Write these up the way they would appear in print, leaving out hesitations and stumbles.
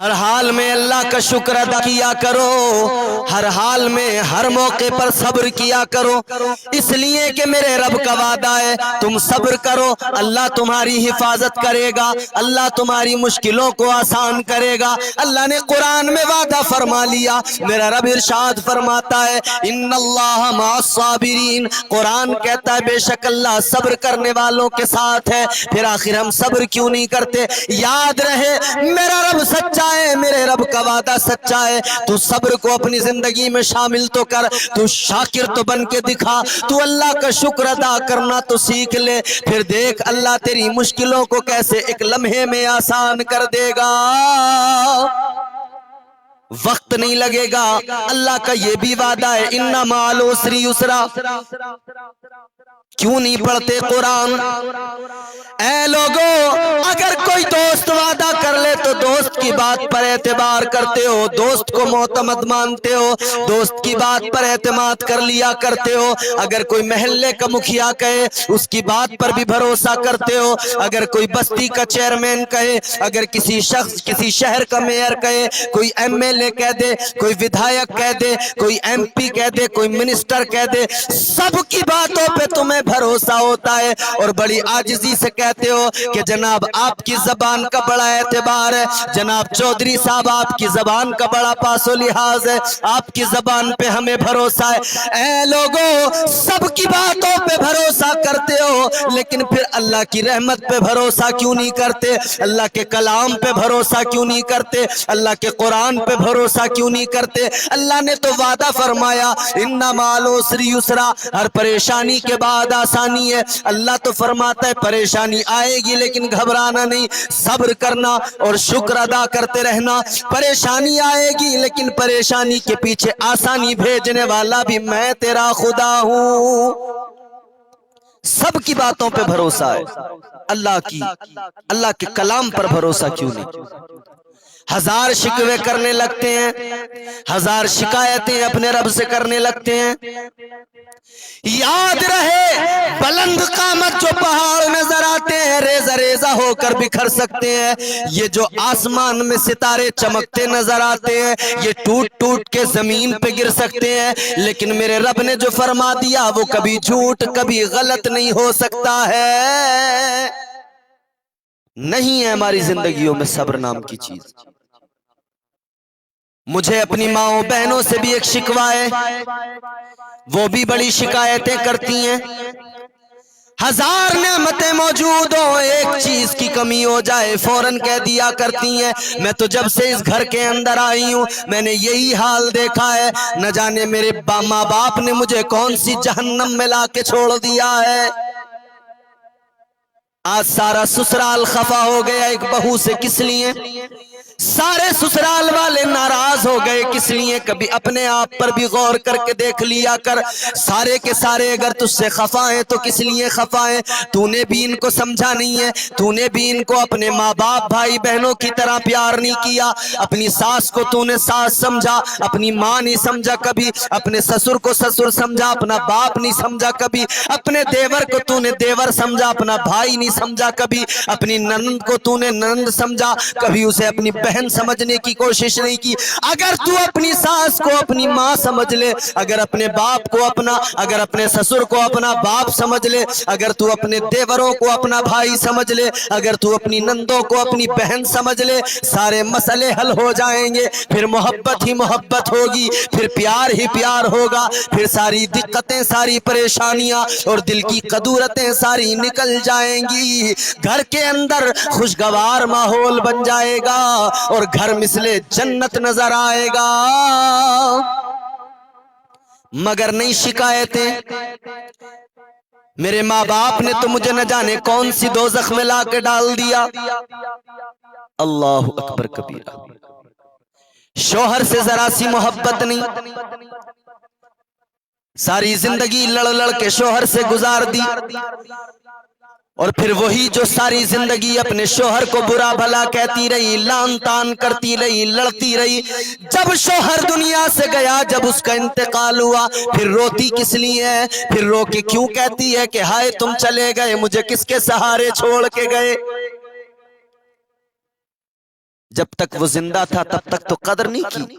ہر حال میں اللہ کا شکر ادا کیا کرو، ہر حال میں ہر موقع پر صبر کیا کرو، اس لیے کہ میرے رب کا وعدہ ہے تم صبر کرو اللہ تمہاری حفاظت کرے گا، اللہ تمہاری مشکلوں کو آسان کرے گا۔ اللہ نے قرآن میں وعدہ فرما لیا، میرا رب ارشاد فرماتا ہے ان اللہ مع الصابرین، قرآن کہتا ہے بے شک اللہ صبر کرنے والوں کے ساتھ ہے۔ پھر آخر ہم صبر کیوں نہیں کرتے؟ یاد رہے میرا رب سچا ہے، میرے رب کا وعدہ سچا ہے۔ تو صبر کو اپنی زندگی میں شامل تو کر، تو شاکر تو بن کے دکھا، تو اللہ کا شکر ادا کرنا تو سیکھ لے، پھر دیکھ اللہ تیری مشکلوں کو کیسے ایک لمحے میں آسان کر دے گا۔ وقت نہیں لگے گا، اللہ کا یہ بھی وعدہ ہے ان مع العسر یسرا۔ کیوں نہیں پڑھتے قرآن؟ اے لوگو، اگر کوئی دوست وعدہ کر لے تو دوست کی بات پر اعتبار کرتے ہو، دوست کو معتمد مانتے ہو، دوست کی بات پر اعتماد کر لیا کرتے ہو۔ اگر کوئی محلے کا مکھیا کہے اس کی بات پر بھی بھروسہ کرتے ہو، اگر کوئی بستی کا چیئرمین کہے، اگر کسی شخص کسی شہر کا میئر کہے، کوئی ایم ایل اے کہہ دے، کوئی ودھایک کہہ دے، کوئی ایم پی کہہ دے، کوئی منسٹر کہہ دے، سب کی باتوں پہ تمہیں بھروسہ ہوتا ہے اور بڑی عاجزی سے کہتے ہو کہ جناب آپ کی زبان کا بڑا اعتبار ہے، جناب چودھری صاحب آپ کی زبان کا بڑا پاس و لحاظ ہے، آپ کی زبان پہ ہمیں بھروسہ ہے۔ اے لوگو، سب کی باتوں پہ بھروسہ کرتے ہو لیکن پھر اللہ کی رحمت پہ بھروسہ کیوں نہیں کرتے؟ اللہ کے کلام پہ بھروسہ کیوں نہیں کرتے؟ اللہ کے قرآن پہ بھروسہ کیوں نہیں کرتے؟ اللہ نے تو وعدہ فرمایا ان مع العسر یسرا، ہر پریشانی کے بعد آسانی ہے۔ اللہ تو فرماتا ہے پریشانی آئے گی لیکن گھبرانا نہیں، صبر کرنا اور شکر ادا کرتے رہنا۔ پریشانی آئے گی لیکن پریشانی کے پیچھے آسانی بھیجنے والا بھی میں تیرا خدا ہوں۔ سب کی باتوں پہ بھروسہ ہے، اللہ کے کلام پر بھروسہ کیوں نہیں؟ ہزار شکوے کرنے لگتے ہیں، ہزار شکایتیں اپنے رب سے کرنے لگتے ہیں۔ یاد رہے بلند قامت جو پہاڑ نظر آتے ہیں ریزہ ریزہ ہو کر بکھر سکتے ہیں، یہ جو آسمان میں ستارے چمکتے نظر آتے ہیں یہ ٹوٹ ٹوٹ کے زمین پہ گر سکتے ہیں، لیکن میرے رب نے جو فرما دیا وہ کبھی جھوٹ کبھی غلط نہیں ہو سکتا ہے۔ نہیں ہے ہماری زندگیوں میں صبر نام کی چیز۔ مجھے اپنی ماؤں بہنوں سے بھی ایک شکوہ ہے، وہ بھی بڑی شکایتیں کرتی ہیں۔ ہزار نعمتیں موجود ہوں، ایک چیز کی کمی ہو جائے فوراً کہہ دیا کرتی ہیں میں تو جب سے اس گھر کے اندر آئی ہوں میں نے یہی حال دیکھا ہے، نہ جانے میرے ماں باپ نے مجھے کون سی جہنم میں لا کے چھوڑ دیا ہے۔ آج سارا سسرال خفا ہو گیا ایک بہو سے، کس لیے؟ سارے سسرال والے ناراض ہو گئے کس لیے؟ کبھی اپنے آپ پر بھی غور کر کے دیکھ لیا کر، سارے کے سارے اگر تجھ سے خفا ہیں تو کس لیے خفا ہیں؟ تو نے بھی ان کو سمجھا نہیں ہے، تو نے بھی ان کو اپنے ماں باپ بھائی بہنوں کی طرح پیار نہیں کیا، اپنی ساس کو تو نے ساس سمجھا، اپنی ماں نہیں سمجھا کبھی، اپنے سسر کو سسر سمجھا، اپنا باپ نہیں سمجھا کبھی، اپنے دیور کو تو نے دیور سمجھا، اپنا بھائی نہیں سمجھا کبھی، اپنی نند کو تو نے نند سمجھا، کبھی اسے اپنی بہن سمجھنے کی کوشش نہیں کی۔ اگر تو اپنی ساس کو اپنی ماں سمجھ لے، اگر اپنے باپ کو اپنا، اگر اپنے سسر کو اپنا باپ سمجھ لے، اگر تو اپنے دیوروں کو اپنا بھائی سمجھ لے، اگر تو اپنی نندوں کو اپنی بہن سمجھ لے، سارے مسئلے حل ہو جائیں گے، پھر محبت ہی محبت ہوگی، پھر پیار ہی پیار ہوگا، پھر ساری دقتیں ساری پریشانیاں اور دل کی قدورتیں ساری نکل جائیں گی، گھر کے اندر خوشگوار ماحول بن جائے گا اور گھر مثل جنت نظر آئے گا۔ مگر نہیں شکایتیں، میرے ماں باپ نے تو مجھے نہ جانے کون سی دوزخ میں لا کے ڈال دیا۔ اللہ اکبر کبیرہ۔ شوہر سے ذرا سی محبت نہیں، ساری زندگی لڑ لڑ کے شوہر سے گزار دی، اور پھر وہی جو ساری زندگی اپنے شوہر کو برا بھلا کہتی رہی، لان تان کرتی رہی، لڑتی رہی، جب شوہر دنیا سے گیا، جب اس کا انتقال ہوا، پھر روتی کس لیے ہے؟ پھر رو کے کیوں کہتی ہے کہ ہائے تم چلے گئے، مجھے کس کے سہارے چھوڑ کے گئے؟ جب تک وہ زندہ تھا تب تک تو قدر نہیں کی۔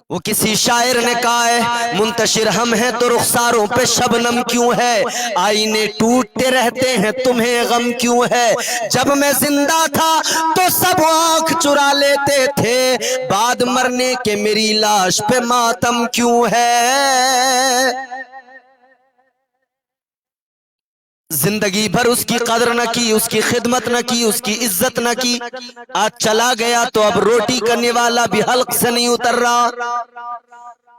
وہ کسی شاعر نے کہا ہے منتشر ہم ہیں تو رخساروں پہ شبنم کیوں ہے، آئینے ٹوٹتے رہتے ہیں تمہیں غم کیوں ہے، جب میں زندہ تھا تو سب آنکھ چرا لیتے تھے، بعد مرنے کے میری لاش پہ ماتم کیوں ہے۔ زندگی بھر اس کی قدر نہ کی، اس کی خدمت نہ کی، اس کی عزت نہ کی، آج چلا گیا تو اب روٹی کرنے والا بھی حلق سے نہیں اتر رہا۔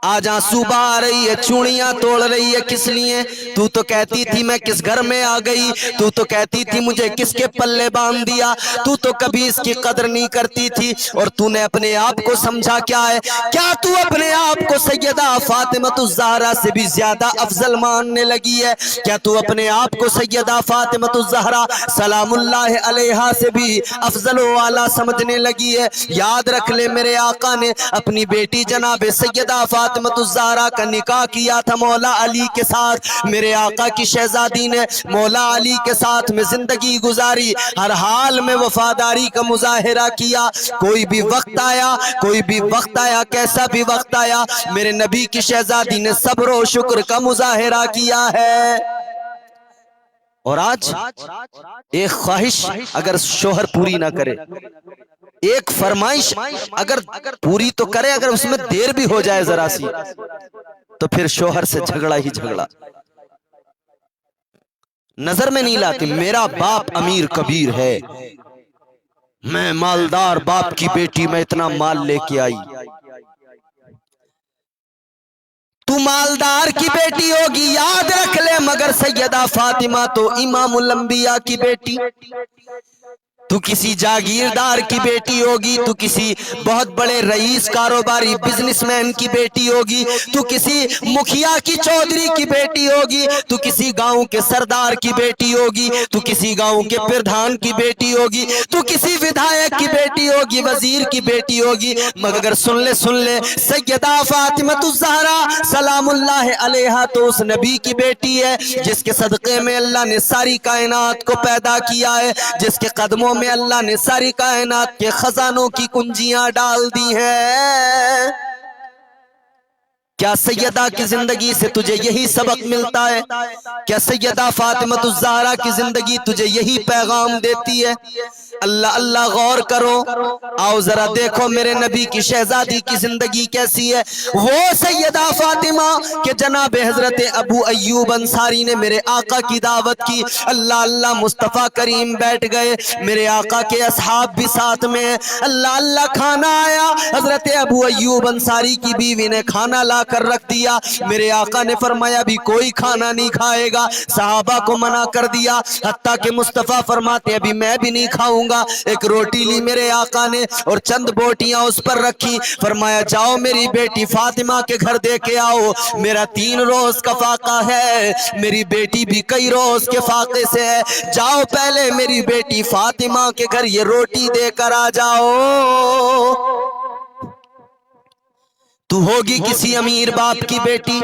آج آنسو بہا رہی ہے، چوڑیاں توڑ رہی ہے، کس لیے؟ تو کہتی تھی میں کس گھر میں آ گئی، تو کہتی تھی مجھے کس کے پلے باندھ دیا، تو کبھی اس کی قدر نہیں کرتی تھی، اور تو نے اپنے آپ کو سمجھا کیا ہے؟ کیا تو اپنے آپ کو سیدہ فاطمہ الزہرا سے بھی زیادہ افضل ماننے لگی ہے؟ کیا تو اپنے آپ کو سیدہ فاطمہ الزہرا سلام اللہ علیہا سے بھی افضل و اعلیٰ سمجھنے لگی ہے؟ یاد رکھ لے میرے آقا نے اپنی بیٹی جناب سیدہ فاطمہ الزہرا کا نکاح کیا تھا مولا علی کے ساتھ، میرے آقا کی شہزادی نے مولا علی کے ساتھ میں زندگی گزاری، ہر حال میں وفاداری کا مظاہرہ کیا، کوئی بھی وقت آیا کیسا بھی وقت آیا، میرے نبی کی شہزادی نے صبر و شکر کا مظاہرہ کیا ہے۔ اور آج ایک خواہش اگر شوہر پوری نہ کرے، ایک فرمائش اگر پوری تو کرے، اگر اس میں دیر بھی ہو جائے ذرا سی، تو پھر شوہر سے جھگڑا ہی جھگڑا، نظر میں نہیں لاتی۔ میرا باپ امیر کبیر ہے، میں مالدار باپ کی بیٹی، میں اتنا مال لے کے آئی۔ تو مالدار کی بیٹی ہوگی یاد رکھ لے، مگر سیدہ فاطمہ تو امام الانبیاء کی بیٹی۔ تو کسی جاگیردار کی بیٹی ہوگی، تو کسی بہت بڑے رئیس کاروباری بزنس مین کی بیٹی ہوگی، تو کسی مکھیا کی چودھری کی بیٹی ہوگی، تو کسی گاؤں کے سردار کی بیٹی ہوگی، تو کسی گاؤں کے پردھان کی بیٹی ہوگی، تو کسی ودھایک کی بیٹی ہوگی، وزیر کی بیٹی ہوگی، مگر سن لے سیدہ فاطمہ الزہرا سلام اللہ علیہا تو اس نبی کی بیٹی ہے جس کے صدقے میں اللہ نے ساری کائنات کو پیدا کیا ہے، جس کے قدموں میں اللہ نے ساری کائنات کے خزانوں کی کنجیاں ڈال دی ہیں۔ کیا سیدہ کی زندگی سے تجھے یہی سبق ملتا ہے؟ کیا سیدہ فاطمہ الزہرا کی زندگی تجھے یہی پیغام دیتی ہے؟ اللہ اللہ غور کرو، آؤ ذرا دیکھو میرے نبی کی شہزادی کی زندگی کیسی ہے۔ وہ سیدہ فاطمہ کہ جناب حضرت ابو ایوب انصاری نے میرے آقا کی دعوت کی، اللہ اللہ مصطفیٰ کریم بیٹھ گئے، میرے آقا کے اصحاب بھی ساتھ میں ہیں، اللہ اللہ کھانا آیا، حضرت ابو ایوب انصاری کی بیوی نے کھانا لا کر رکھ دیا، میرے آقا نے فرمایا ابھی کوئی کھانا نہیں کھائے گا، صحابہ کو منع کر دیا، حتیٰ کہ مصطفیٰ فرماتے ابھی میں بھی نہیں کھاؤں گا۔ ایک روٹی لی میرے آقا نے اور چند بوٹیاں اس پر رکھی، فرمایا جاؤ میری بیٹی فاطمہ کے گھر دے کے آؤ، میرا 3 روز کا فاقہ ہے، میری بیٹی بھی کئی روز کے فاقے سے ہے، جاؤ پہلے میری بیٹی فاطمہ کے گھر یہ روٹی دے کر آ جاؤ۔ تو ہوگی کسی امیر باپ کی بیٹی،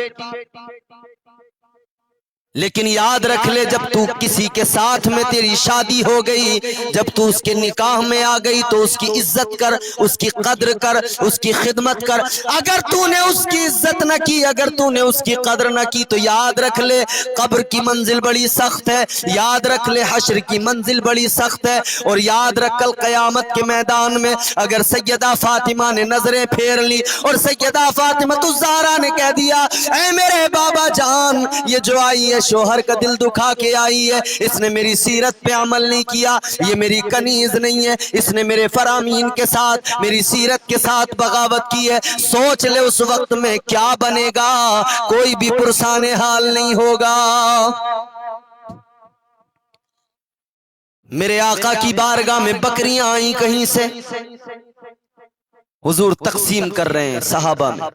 لیکن یاد رکھ لے جب تو کسی کے ساتھ میں تیری شادی ہو گئی، جب تو اس کے نکاح میں آ گئی تو اس کی عزت کر، اس کی قدر کر، اس کی خدمت کر۔ اگر تو نے اس کی عزت نہ کی، اگر تو نے اس کی قدر نہ کی تو یاد رکھ لے قبر کی منزل بڑی سخت ہے، یاد رکھ لے حشر کی منزل بڑی سخت ہے، اور یاد رکھ کل قیامت کے میدان میں اگر سیدہ فاطمہ نے نظریں پھیر لی اور سیدہ فاطمہ الزہرا نے کہہ دیا اے میرے بابا جان، یہ جو آئی ہے شوہر کا دل دکھا کے آئی ہے، اس نے میری سیرت پہ عمل نہیں کیا، یہ میری کنیز نہیں ہے، اس نے میرے فرامین کے ساتھ میری سیرت کے ساتھ بغاوت کی ہے، سوچ لے اس وقت میں کیا بنے گا، کوئی بھی پرسان حال نہیں ہوگا۔ میرے آقا کی بارگاہ میں بکریاں آئیں کہیں سے، حضور تقسیم کر رہے ہیں صحابہ میں،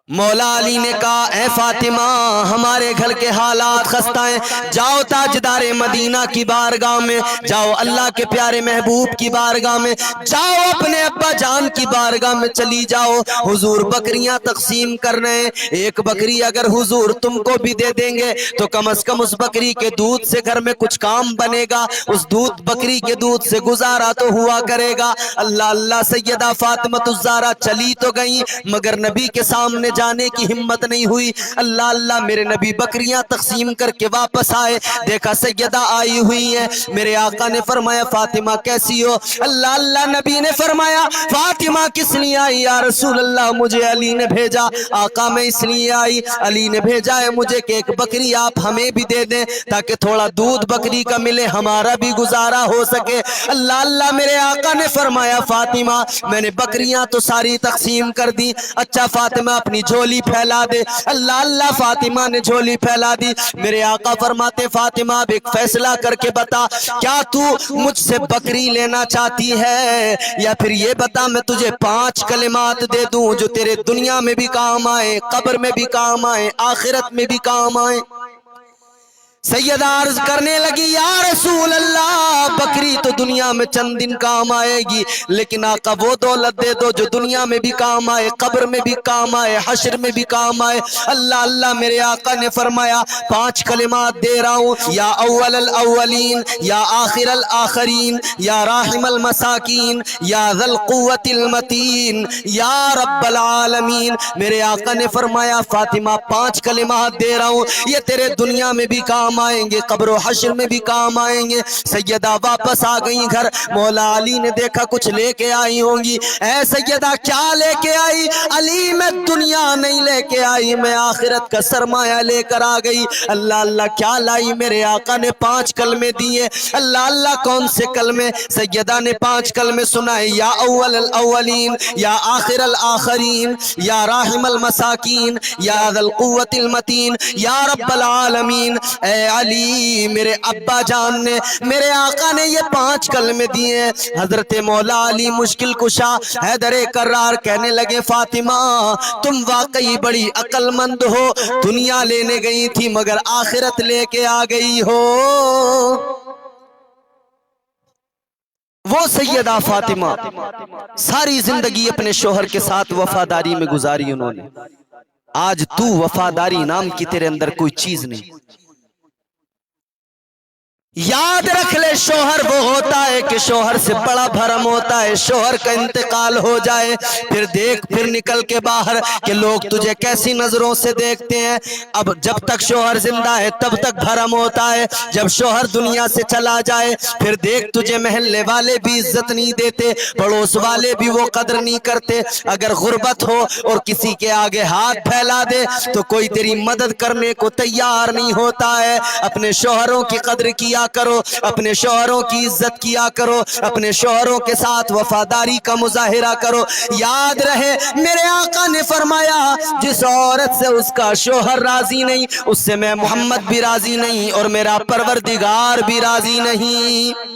مولا علی نے کہا اے فاطمہ ہمارے گھر کے حالات خستہ ہیں، جاؤ تاجدار مدینہ کی بارگاہ میں، جاؤ اللہ کے پیارے محبوب کی بارگاہ میں، جاؤ اپنے ابا جان کی بارگاہ میں چلی جاؤ، حضور بکریاں تقسیم کر رہے ہیں، ایک بکری اگر حضور تم کو بھی دے دیں گے تو کم از کم اس بکری کے دودھ سے گھر میں کچھ کام بنے گا، اس دودھ بکری کے دودھ سے گزارا تو ہوا کرے گا۔ اللہ اللہ سیدہ فاطمہ الزہرا چلی تو گئی مگر نبی کے سامنے جانے کی ہمت نہیں ہوئی۔ اللہ اللہ میرے نبی بکریاں تقسیم کر کے واپس آئے، دیکھا سیدہ آئی ہوئی ہے، میرے آقا نے فرمایا فاطمہ کیسی ہو؟ اللہ اللہ نبی نے فرمایا فاطمہ کس لیے آئی یا رسول اللہ؟ مجھے علی نے بھیجا۔ آقا میں اس لیے آئی، علی نے بھیجا ہے مجھے کہ ایک بکری آپ ہمیں بھی دے دیں تاکہ تھوڑا دودھ بکری کا ملے، ہمارا بھی گزارا ہو سکے۔ اللہ اللہ میرے آقا نے فرمایا فاطمہ میں نے بکریاں تو ساری تقسیم کر دی، اچھا فاطمہ اپنی جھولی پھیلا دے۔ اللہ اللہ فاطمہ نے جھولی پھیلا دی۔ میرے آقا فرماتے فاطمہ اب ایک فیصلہ کر کے بتا، کیا تو مجھ سے بکری لینا چاہتی ہے یا پھر یہ بتا میں تجھے 5 کلمات دے دوں جو تیرے دنیا میں بھی کام آئے، قبر میں بھی کام آئے، آخرت میں بھی کام آئے؟ سیدہ عرض کرنے لگی یا رسول اللہ بکری تو دنیا میں چند دن کام آئے گی، لیکن آقا وہ دولت دے دو جو دنیا میں بھی کام آئے، قبر میں بھی کام آئے، حشر میں بھی کام آئے۔ اللہ اللہ میرے آقا نے فرمایا 5 کلمات دے رہا ہوں، یا اول الاولین، یا آخر الاخرین، یا راحم المساکین، یا ذی القوت المتین، یا رب العالمین۔ میرے آقا نے فرمایا فاطمہ 5 کلمات دے رہا ہوں، یہ تیرے دنیا میں بھی کام آئیں گے، قبر و حشر میں بھی کام آئیں گے۔ سیدہ واپس آ گئی گھر، مولا علی نے دیکھا کچھ لے کے آئی ہوں گی۔ اے سیدہ کیا لے کے آئی؟ علی میں دنیا نہیں لے کے آئی، میں آخرت کا سرمایہ لے کر آ گئی۔ اللہ اللہ کیا لائی؟ میرے آقا نے 5 کلمے دیے۔ اللہ اللہ کون سے کلمے؟ سیدہ نے 5 کلمے سنائے، یا اول الاولین، یا آخر الاخرین، یا راحم المساکین، یا ذی القوت المتین، یا رب العالمین۔ اے علی میرے ابا جان نے، میرے آقا نے یہ 5 کلمے دیے۔ حضرت مولا علی مشکل کشا حیدر کرار کہنے لگے فاطمہ تم واقعی بڑی عقل مند ہو، دنیا لینے گئی تھی مگر آخرت لے کے آ گئی ہو۔ وہ سیدہ فاطمہ ساری زندگی اپنے شوہر کے ساتھ وفاداری میں گزاری انہوں نے، آج تو وفاداری نام کی تیرے اندر کوئی چیز نہیں۔ یاد رکھ لے شوہر وہ ہوتا ہے کہ شوہر سے بڑا بھرم ہوتا ہے، شوہر کا انتقال ہو جائے پھر دیکھ پھر نکل کے باہر کہ لوگ تجھے کیسی نظروں سے دیکھتے ہیں۔ اب جب تک شوہر زندہ ہے تب تک بھرم ہوتا ہے، جب شوہر دنیا سے چلا جائے پھر دیکھ تجھے محلے والے بھی عزت نہیں دیتے، پڑوس والے بھی وہ قدر نہیں کرتے۔ اگر غربت ہو اور کسی کے آگے ہاتھ پھیلا دے تو کوئی تیری مدد کرنے کو تیار نہیں ہوتا ہے۔ اپنے شوہروں کی قدر کیا کرو، اپنے شوہروں کی عزت کیا کرو، اپنے شوہروں کے ساتھ وفاداری کا مظاہرہ کرو۔ یاد رہے میرے آقا نے فرمایا جس عورت سے اس کا شوہر راضی نہیں اس سے میں محمد بھی راضی نہیں اور میرا پروردگار بھی راضی نہیں۔